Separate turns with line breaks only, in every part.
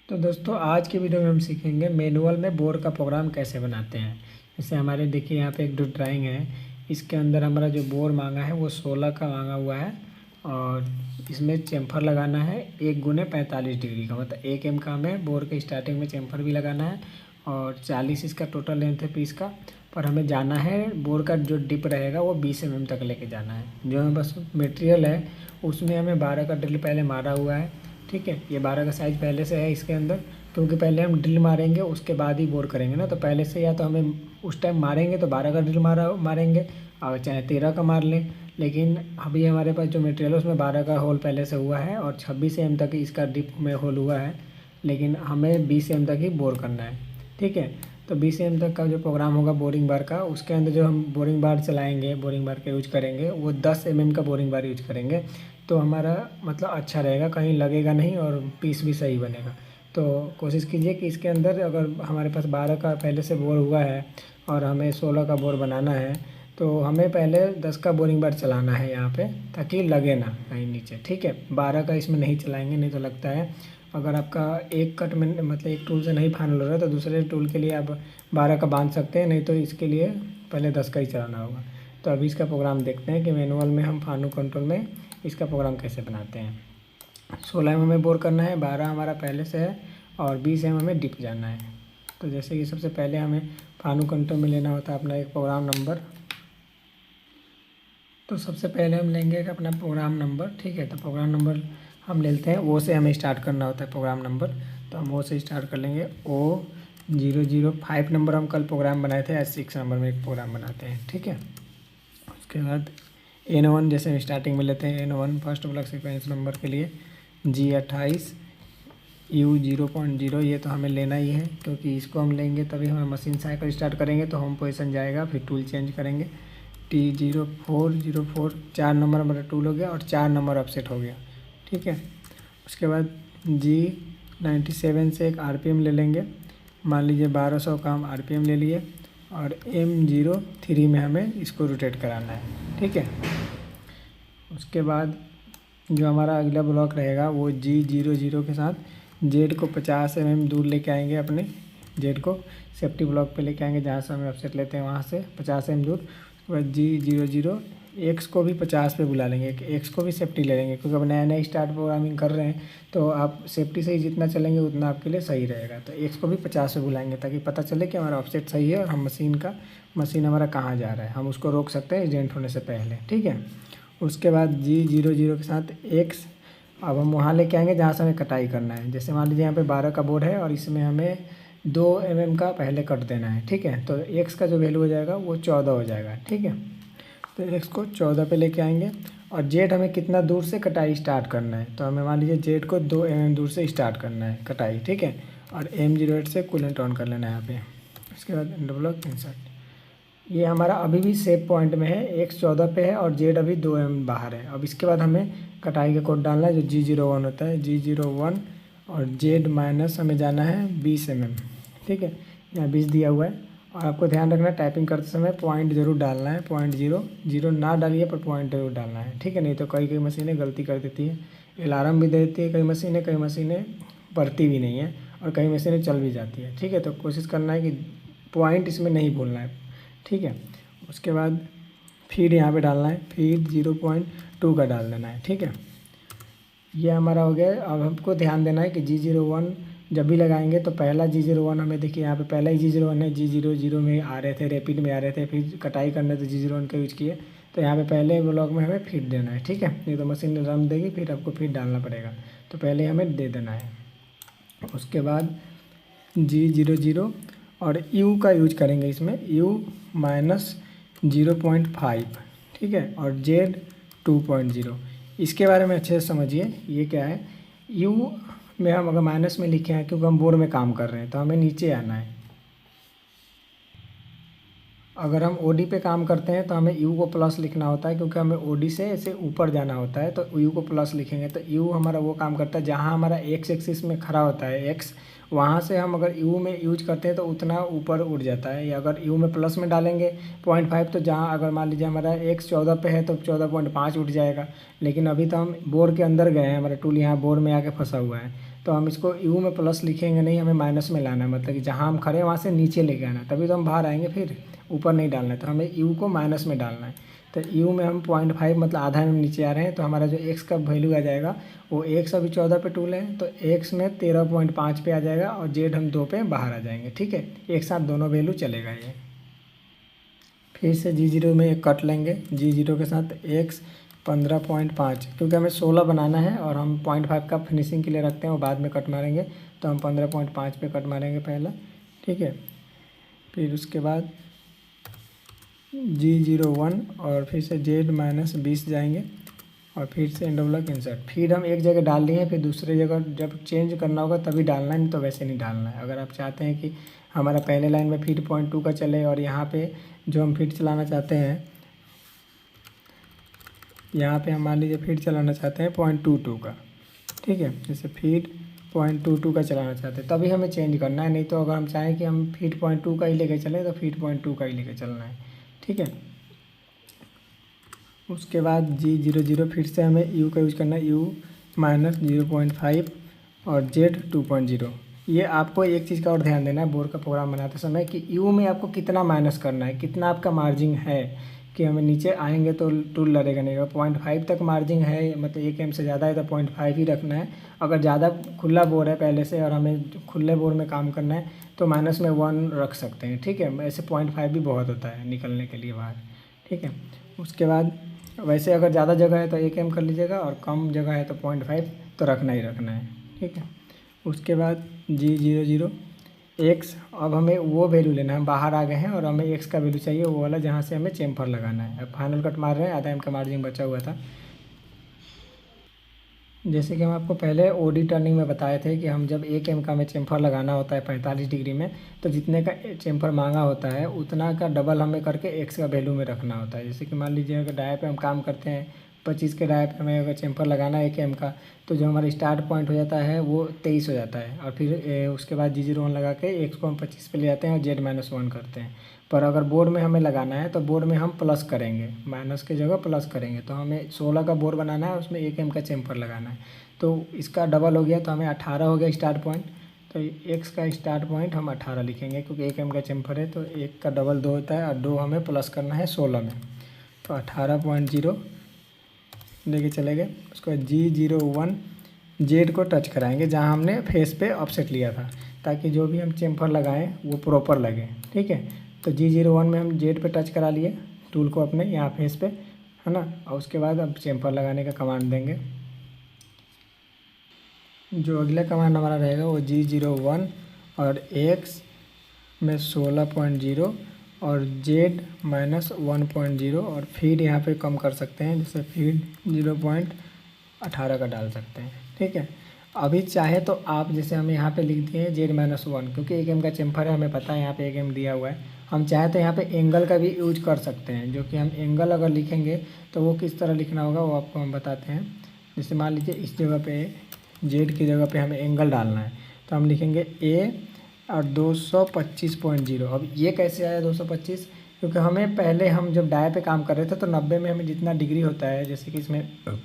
तो दोस्तों आज की वीडियो में हम सीखेंगे मैनुअल में बोर का प्रोग्राम कैसे बनाते हैं। जैसे हमारे देखिए यहाँ पे एक जो ड्राइंग है, इसके अंदर हमारा जो बोर मांगा है वो 16 का मांगा हुआ है। और इसमें चेम्फर लगाना है 1 × 45 डिग्री का, मतलब 1 m का हमें बोर के स्टार्टिंग में चेम्फर भी लगाना है। और 40 इसका टोटल लेंथ है पीस का। पर हमें जाना है बोर का जो डिप रहेगा वो 20 mm तक लेके जाना है। जो हमें बस मटेरियल है उसमें हमें 12 का ड्रिल पहले मारा हुआ है। ठीक है, ये 12 का साइज़ पहले से है इसके अंदर, क्योंकि पहले हम ड्रिल मारेंगे उसके बाद ही बोर करेंगे ना। तो पहले से या तो हमें उस टाइम मारेंगे तो 12 का ड्रिल मारेंगे, और चाहे 13 का मार लें। लेकिन अभी हमारे पास जो मटेरियल है उसमें 12 का होल पहले से हुआ है और 26 m तक इसका डिप में होल हुआ है। लेकिन हमें 20 m तक ही बोर करना है। ठीक है, तो 20 m तक का जो प्रोग्राम होगा बोरिंग बार का, उसके अंदर जो हम बोरिंग बार चलाएंगे, बोरिंग बार का यूज करेंगे, वो 10 mm का बोरिंग बार यूज करेंगे। तो हमारा मतलब अच्छा रहेगा, कहीं लगेगा नहीं और पीस भी सही बनेगा। तो कोशिश कीजिए कि इसके अंदर अगर हमारे पास 12 का पहले से बोर हुआ है और हमें 16 का बोर बनाना है, तो हमें पहले 10 का बोरिंग बार चलाना है यहाँ पे, ताकि लगे ना कहीं नीचे। ठीक है, 12 का इसमें नहीं चलाएंगे, नहीं तो लगता है। अगर आपका एक कट में मतलब एक टूल से नहीं फाइनल हो रहा है तो दूसरे टूल के लिए आप 12 का बांध सकते हैं, नहीं तो इसके लिए पहले 10 का ही चलाना होगा। तो अभी इसका प्रोग्राम देखते हैं कि मैनुअल में हम फानू कंट्रोल में इसका प्रोग्राम कैसे बनाते हैं। 16 mm हमें बोर करना है, 12 हमारा पहले से है और 20 mm हमें डिप जाना है। तो जैसे कि सबसे पहले हमें फानू कंट्रोल में लेना होता है अपना एक प्रोग्राम नंबर। तो सबसे पहले हम लेंगे एक अपना प्रोग्राम नंबर। ठीक है, तो प्रोग्राम नंबर हम लेते हैं, ओ से हमें स्टार्ट करना होता है प्रोग्राम नंबर। तो हम ओ से स्टार्ट कर लेंगे। O005 नंबर हम कल प्रोग्राम बनाए थे, आज 6 नंबर में एक प्रोग्राम बनाते हैं। ठीक है, उसके बाद N1 जैसे हम स्टार्टिंग में लेते हैं, N1 first block sequence number के लिए G28 U0.0, ये तो हमें लेना ही है, क्योंकि इसको हम लेंगे तभी हमें मशीन साइकिल स्टार्ट करेंगे तो होम पोजीशन जाएगा, फिर टूल चेंज करेंगे। T0404 4 नंबर हमारा टूल हो गया और 4 नंबर अपसेट हो गया। ठीक है, उसके बाद G97 से एक RPM ले लेंगे। मान लीजिए 1200 का हम RPM ले लिए और M03 में हमें इसको रोटेट कराना है। ठीक है, उसके बाद जो हमारा अगला ब्लॉक रहेगा वो G00 के साथ जेड को 50 mm दूर लेके आएंगे, अपने जेड को सेफ्टी ब्लॉक पे लेके आएंगे, जहाँ से हमें अपसेट लेते हैं वहाँ से 50 mm दूर। उसके बाद G00 एक्स को भी 50 पे बुला लेंगे, एक्स को भी सेफ्टी ले लेंगे, क्योंकि अब नया नया स्टार्ट प्रोग्रामिंग कर रहे हैं तो आप सेफ्टी से ही जितना चलेंगे उतना आपके लिए सही रहेगा। तो एक्स को भी 50 पे बुलाएंगे ताकि पता चले कि हमारा ऑफसेट सही है और हम मशीन हमारा कहाँ जा रहा है, हम उसको रोक सकते हैं एक्सीडेंट होने से पहले। ठीक है, उसके बाद G00 के साथ एक्स अब हम वहाँ लेके आएंगे जहाँ से हमें कटाई करना है। जैसे मान लीजिए यहाँ पे 12 का बोर्ड है और इसमें हमें 2 mm का पहले कट देना है। ठीक है, तो एक्स का जो वैल्यू हो जाएगा वो 14 हो जाएगा। ठीक है, तो एक्स को 14 पे लेके आएंगे और जेड हमें कितना दूर से कटाई स्टार्ट करना है, तो हमें मान लीजिए जेड को 2 mm दूर से स्टार्ट करना है कटाई। ठीक है, और M08 से कूलेंट ऑन कर लेना है यहाँ पे। उसके बाद ब्लॉक इंसर्ट, ये हमारा अभी भी सेव पॉइंट में है, एक्स 14 पे है और जेड अभी 2 mm बाहर है। अब इसके बाद हमें कटाई का कोड डालना है जो G01 होता है, G01 और जेड माइनस हमें जाना है 20 mm। ठीक है, यहाँ 20 दिया हुआ है। और आपको ध्यान रखना है टाइपिंग करते समय पॉइंट ज़रूर डालना है, 0.00 ना डालिए पर पॉइंट ज़रूर डालना है। ठीक है, नहीं तो कई मशीनें गलती कर देती हैं, अलार्म भी दे देती है कई मशीनें पढ़ती भी नहीं है और कई मशीनें चल भी जाती है। ठीक है, तो कोशिश करना है कि पॉइंट इसमें नहीं भूलना है। ठीक है, उसके बाद फीड यहाँ पे डालना है, फीड 0.2 का डाल देना है। ठीक है, ये हमारा हो गया। अब हमको ध्यान देना है कि G01 जब भी लगाएंगे तो पहला G01 हमें देखिए यहाँ पे पहला ही G01 है, G00 में आ रहे थे, रैपिड में आ रहे थे, फिर कटाई करने तो G01 का यूज किए। तो यहाँ पे पहले ब्लॉक में हमें फीड देना है। ठीक है, नहीं तो मशीन रन देगी, फिर आपको फीड डालना पड़ेगा, तो पहले हमें दे देना है। उसके बाद G00 और U का यूज करेंगे इसमें, U-0.5। ठीक है, और Z 2.0। इसके बारे में अच्छे से समझिए ये क्या है। U में हम अगर माइनस में लिखे हैं क्योंकि हम बोर्ड में काम कर रहे हैं तो हमें नीचे आना है। अगर हम OD पे काम करते हैं तो हमें U को प्लस लिखना होता है, क्योंकि हमें OD से ऐसे ऊपर जाना होता है, तो U को प्लस लिखेंगे तो U हमारा वो काम करता है जहाँ हमारा एक्स एक्सिस में खड़ा होता है एक्स, वहाँ से हम अगर U में यूज करते हैं तो उतना ऊपर उठ जाता है। या अगर U में प्लस में डालेंगे 0.5, तो जहाँ अगर मान लीजिए हमारा एक्स 14 पे है तो 14.5 उठ जाएगा। लेकिन अभी तो हम बोर के अंदर गए हैं, हमारा टूल यहाँ बोर में आके फंसा हुआ है, तो हम इसको यू में प्लस लिखेंगे नहीं, हमें माइनस में लाना है, मतलब कि जहाँ हम खड़े हैं वहाँ से नीचे लेके आना है, तभी तो हम बाहर आएंगे, फिर ऊपर नहीं डालना है, तो हमें यू को माइनस में डालना है। तो यू में हम 0.5 मतलब आधा में नीचे आ रहे हैं, तो हमारा जो एक्स का वैल्यू आ जाएगा वो एक्स अभी 14 पे टूल है, तो एक्स में 13.5 पे आ जाएगा और जेड हम 2 पे बाहर आ जाएंगे। ठीक है, एक साथ दोनों वैल्यू चलेगा ये। फिर से G0 में एक कट लेंगे, G0 के साथ एक्स 15.5, क्योंकि हमें 16 बनाना है और हम 0.5 का फिनिशिंग के लिए रखते हैं, वो बाद में कट मारेंगे, तो हम 15.5 पे कट मारेंगे पहला। ठीक है, फिर उसके बाद G01 और फिर से Z-20 जाएंगे और फिर से एंड ब्लॉक इंसर्ट। फिर हम एक जगह डाल लिए हैं, फिर दूसरी जगह जब चेंज करना होगा तभी डालना है, नहीं तो वैसे नहीं डालना है। अगर आप चाहते हैं कि हमारा पहले लाइन में फीड 0.2 का चले और यहाँ पे जो हम फीड चलाना चाहते हैं, यहाँ पे हम मान लीजिए फीड चलाना चाहते हैं 0.22 का। ठीक है, जैसे फीड 0.22 का चलाना चाहते हैं तभी हमें चेंज करना है, नहीं तो अगर हम चाहें कि हम फीड 0.2 का ही लेके चलें तो फीड 0.2 का ही लेके चलना है। ठीक है, उसके बाद G00 फिर से हमें यू का यूज करना है, यू -0.5 और जेड 2.0। ये आपको एक चीज़ का और ध्यान देना है बोर्ड का प्रोग्राम बनाते समय कि यू में आपको कितना माइनस करना है, कितना आपका मार्जिन है, कि हमें नीचे आएंगे तो टूल लड़ेगा नहीं। अगर 0.5 तक मार्जिन है, मतलब 1 एम से ज़्यादा है तो 0.5 ही रखना है। अगर ज़्यादा खुला बोर्ड है पहले से और हमें खुले बोर्ड में काम करना है तो माइनस में 1 रख सकते हैं। ठीक है, ऐसे 0.5 भी बहुत होता है निकलने के लिए बाहर। ठीक है, उसके बाद वैसे अगर ज़्यादा जगह है तो 1 एम कर लीजिएगा और कम जगह है तो 0.5 तो रखना ही रखना है। ठीक है, उसके बाद G00 एक्स, अब हमें वो वैल्यू लेना है, हम बाहर आ गए हैं और हमें एक्स का वैल्यू चाहिए वो वाला जहाँ से हमें चेम्फर लगाना है। अब फाइनल कट मार रहे हैं, आधा एम का मार्जिन बचा हुआ था। जैसे कि हम आपको पहले ओडी टर्निंग में बताए थे कि हम जब 1 एम का हमें चेम्फर लगाना होता है 45 डिग्री में, तो जितने का चेम्फर मांगा होता है उतना का डबल हमें करके एक्स का वैल्यू में रखना होता है। जैसे कि मान लीजिए अगर डाई पे हम काम करते हैं 25 के डाई पे हमें अगर चेम्फर लगाना है 1 एम का, तो जो हमारा स्टार्ट पॉइंट हो जाता है वो 23 हो जाता है और फिर उसके बाद G01 लगा के एक्स को हम 25 पे ले जाते हैं और Z-1 करते हैं। पर अगर बोर्ड में हमें लगाना है तो बोर्ड में हम प्लस करेंगे, माइनस की जगह प्लस करेंगे। तो हमें 16 का बोर्ड बनाना है, उसमें 1 एम का चेम्फर लगाना है, तो इसका डबल हो गया तो हमें 18 हो गया स्टार्ट पॉइंट। तो एक्स का स्टार्ट पॉइंट हम 18 लिखेंगे क्योंकि 1 एम का चेम्फर है, तो 1 का डबल 2 होता है और 2 हमें प्लस करना है 16 में, तो 18.0 लेके चले गए। उसके बाद G01 जेड को टच कराएंगे जहाँ हमने फेस पे ऑफसेट लिया था, ताकि जो भी हम चेम्फर लगाएं वो प्रॉपर लगे। ठीक है, तो G01 में हम जेड पे टच करा लिए टूल को अपने यहाँ फेस पे, है ना, और उसके बाद अब चेम्फर लगाने का कमांड देंगे। जो अगला कमांड हमारा रहेगा वो G01 और एक्स में 16.0 और Z-1.0 और फीड यहाँ पे कम कर सकते हैं, जैसे फीड 0.18 का डाल सकते हैं। ठीक है, अभी चाहे तो आप जैसे हम यहाँ पे लिख दिए Z-1 क्योंकि 1 एम का चेम्फर है, हमें पता है यहाँ पे 1 एम दिया हुआ है। हम चाहे तो यहाँ पे एंगल का भी यूज कर सकते हैं, जो कि हम एंगल अगर लिखेंगे तो वो किस तरह लिखना होगा वो आपको हम बताते हैं। जैसे मान लीजिए इस जगह पे जेड की जगह पे हमें एंगल डालना है, तो हम लिखेंगे ए और 225.0। अब ये कैसे आया 225, क्योंकि हमें पहले हम जब डाई पे काम कर रहे थे तो 90 में हमें जितना डिग्री होता है, जैसे कि इसमें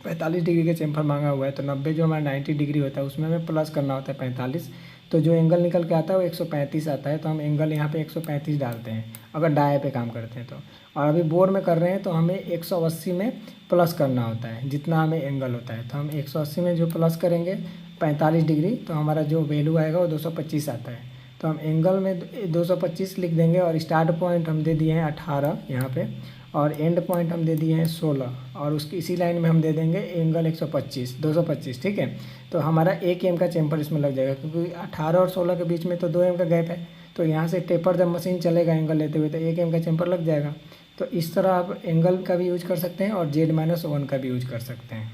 45 डिग्री का चेम्फर मांगा हुआ है, तो 90 जो हमारा 90 डिग्री होता है उसमें हमें प्लस करना होता है 45, तो जो एंगल निकल के आता है वो 135 आता है, तो हम एंगल यहाँ पे 135 डालते हैं अगर डाई पे काम करते हैं तो। और अभी बोर्ड में कर रहे हैं तो हमें 180 में प्लस करना होता है जितना हमें एंगल होता है, तो हम 180 में जो प्लस करेंगे 45 डिग्री, तो हमारा जो वैल्यू आएगा वो 225 आता है। तो हम एंगल में 225 लिख देंगे और स्टार्ट पॉइंट हम दे दिए हैं 18 यहाँ पे, और एंड पॉइंट हम दे दिए हैं 16, और उसकी इसी लाइन में हम दे देंगे एंगल 225। ठीक है, तो हमारा 1 एम का चेम्फर इसमें लग जाएगा, क्योंकि 18 और 16 के बीच में तो 2 एम का गैप है, तो यहाँ से टेपर जब मशीन चलेगा एंगल लेते हुए तो 1 एम का चेम्फर लग जाएगा। तो इस तरह आप एंगल का भी यूज कर सकते हैं और Z-1 का भी यूज कर सकते हैं।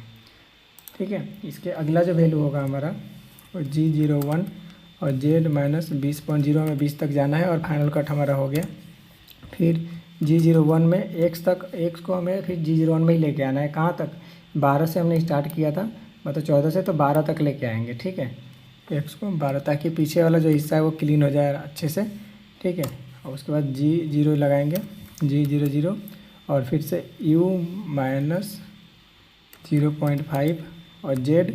ठीक है, इसके अगला जो वैल्यू होगा हमारा वो G01 और Z-20.0 में 20 तक जाना है और फाइनल कट हमारा हो गया। फिर G01 में एक्स को हमें फिर G01 में ही लेके आना है, कहाँ तक, 12 से हमने स्टार्ट किया था, मतलब 14 से तो 12 तक लेके आएंगे। ठीक है, एक्स को 12, ताकि पीछे वाला जो हिस्सा है वो क्लीन हो जाए अच्छे से। ठीक है, और उसके बाद G0 लगाएंगे, G00 और फिर से U-0.5 और Z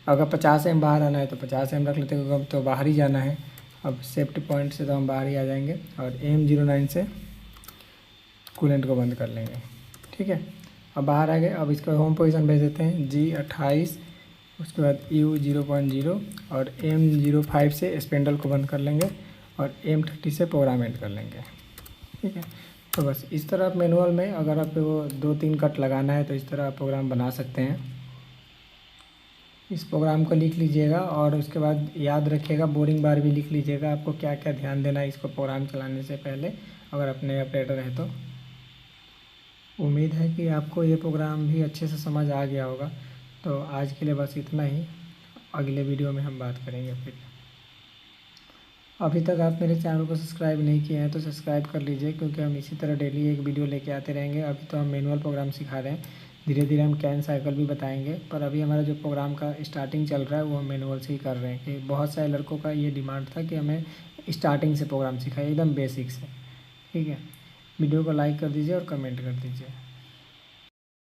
अगर 50 एम बाहर आना है तो 50 एम रख लेते हैं, क्योंकि अब तो बाहर ही जाना है। अब सेफ्टी पॉइंट से तो हम बाहर ही आ जाएंगे और AM09 से कूलेंट को बंद कर लेंगे। ठीक है, अब बाहर आ गए। अब इसका होम पोजीशन भेज देते हैं G28, उसके बाद U0.0 और M05 से स्पेंडल को बंद कर लेंगे और M30 से प्रोग्राम एंड कर लेंगे। ठीक है, तो बस इस तरह आप मैनुअल में अगर आपको वो 2-3 कट लगाना है तो इस तरह आप प्रोग्राम बना सकते हैं। इस प्रोग्राम को लिख लीजिएगा और उसके बाद याद रखिएगा, बोरिंग बार भी लिख लीजिएगा, आपको क्या क्या ध्यान देना है इसको प्रोग्राम चलाने से पहले, अगर अपने ऑपरेटर है तो। उम्मीद है कि आपको ये प्रोग्राम भी अच्छे से समझ आ गया होगा। तो आज के लिए बस इतना ही, अगले वीडियो में हम बात करेंगे फिर। अभी तक आप मेरे चैनल को सब्सक्राइब नहीं किए हैं तो सब्सक्राइब कर लीजिए, क्योंकि हम इसी तरह डेली एक वीडियो लेके आते रहेंगे। अभी तो हम मैनुअल प्रोग्राम सिखा रहे हैं, धीरे धीरे हम कैन साइकिल भी बताएंगे, पर अभी हमारा जो प्रोग्राम का स्टार्टिंग चल रहा है वो हम मैनुअल से ही कर रहे हैं। कि बहुत सारे लड़कों का ये डिमांड था कि हमें स्टार्टिंग से प्रोग्राम सिखाए, एकदम बेसिक से। ठीक है, वीडियो को लाइक कर दीजिए और कमेंट कर दीजिए।